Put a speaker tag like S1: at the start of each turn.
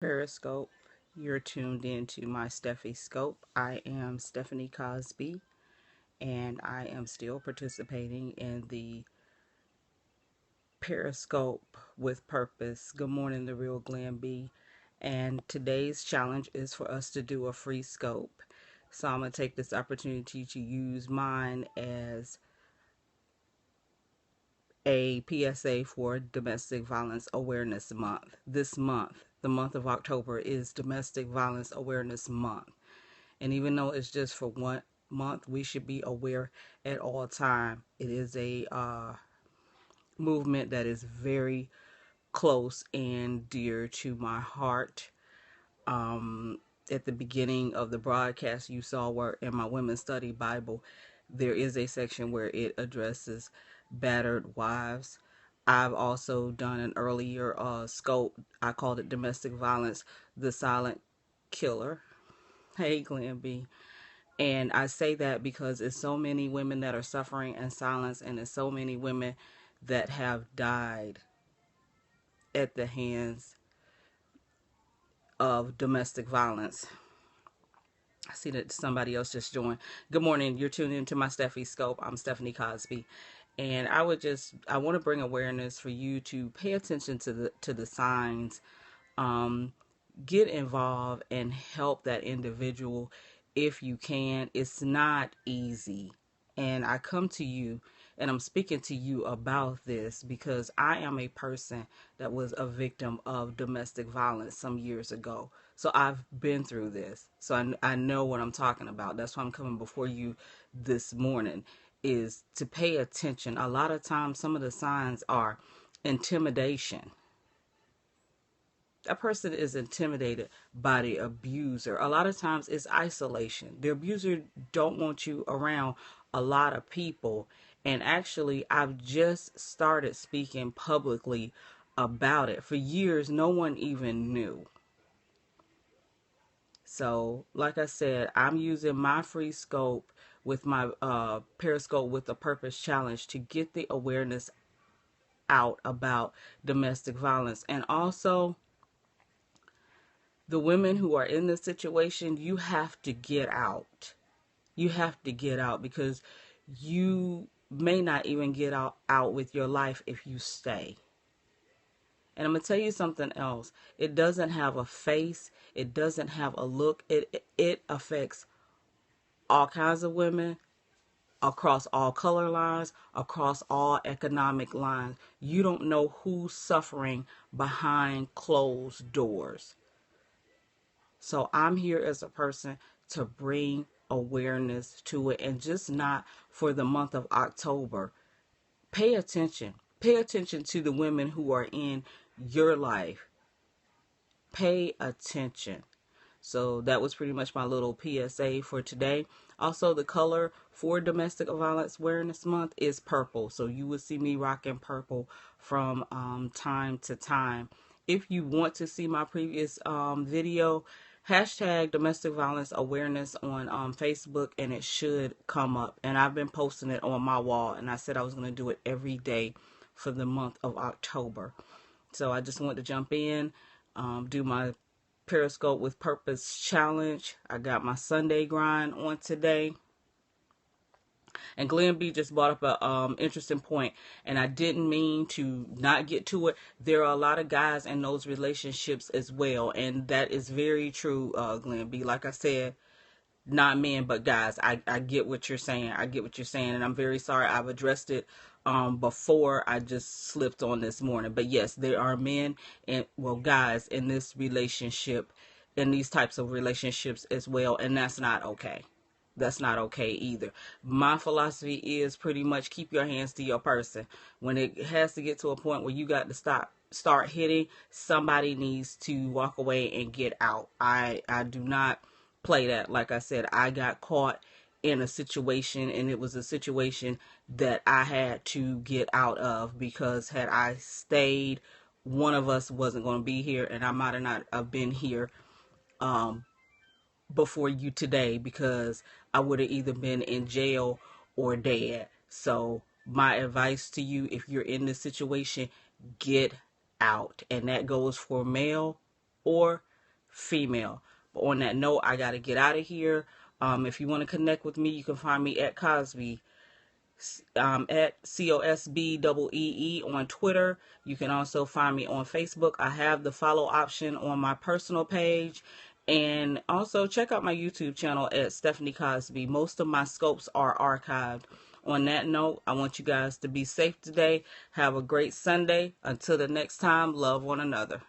S1: Periscope. You're tuned into my SteffieScope. I am Stephanie Cosby, and I am still participating in the Periscope with Purpose. Good morning, the real Glen B. And today's challenge is for us to do a free scope. So I'm going to take this opportunity to use mine as a PSA for Domestic Violence Awareness Month. This month, the month of October, is Domestic Violence Awareness Month. And even though it's just for 1 month, we should be aware at all time. It is a movement that is very close and dear to my heart. At the beginning of the broadcast, you saw where in my Women's Study Bible, there is a section where it addresses battered wives. I've also done an earlier scope. I called it Domestic Violence, the Silent Killer. Hey, Glen B. And I say that because it's so many women that are suffering in silence, and it's so many women that have died at the hands of domestic violence. I see that somebody else just joined. Good morning. You're tuned into my SteffieScope. I'm Stephanie Cosby. And I want to bring awareness for you to pay attention to the signs. Get involved and help that individual if you can. It's not easy. And I come to you and I'm speaking to you about this because I am a person that was a victim of domestic violence some years ago. So I've been through this. So I know what I'm talking about. That's why I'm coming before you this morning, is to pay attention. A lot of times, some of the signs are intimidation. A person is intimidated by the abuser. A lot of times it's isolation. The abuser don't want you around a lot of people. And actually, I've just started speaking publicly about it. For years, no one even knew. So, like I said, I'm using my free scope with my Periscope with the Purpose challenge to get the awareness out about domestic violence. And also, the women who are in this situation, you have to get out. You have to get out because you may not even get out with your life if you stay. And I'm going to tell you something else. It doesn't have a face. It doesn't have a look. It affects all kinds of women, across all color lines, across all economic lines. You don't know who's suffering behind closed doors. So I'm here as a person to bring awareness to it, and just not for the month of October. Pay attention. Pay attention to the women who are in your life. Pay attention. So that was pretty much my little PSA for today. Also, the color for Domestic Violence Awareness Month is purple. So you will see me rocking purple from time to time. If you want to see my previous video, hashtag Domestic Violence Awareness on Facebook, and it should come up. And I've been posting it on my wall, and I said I was going to do it every day for the month of October. So I just wanted to jump in, do my Periscope with Purpose challenge. I got my Sunday grind on today. And Glenn B just brought up a interesting point, and I didn't mean to not get to it. There are a lot of guys in those relationships as well, and that is very true, Glenn B. Like I said, not men but guys. I get what you're saying. I get what you're saying, and I'm very sorry. I've addressed it before. I just slipped on this morning. But yes, there are men and, well, guys in this relationship, in these types of relationships as well, and that's not okay. That's not okay either. My philosophy is pretty much keep your hands to your person. When it has to get to a point where you got to start hitting, somebody needs to walk away and get out. I do not play that. Like I said, I got caught in a situation, and it was a situation that I had to get out of, because had I stayed, one of us wasn't going to be here, and I might have not have been here before you today, because I would have either been in jail or dead. So my advice to you, if you're in this situation, get out. And that goes for male or female. But on that note, I got to get out of here. If you want to connect with me, you can find me at Cosby, at COSBEE on Twitter. You can also find me on Facebook. I have the follow option on my personal page. And also check out my YouTube channel at Stephanie Cosby. Most of my scopes are archived. On that note, I want you guys to be safe today. Have a great Sunday. Until the next time, love one another.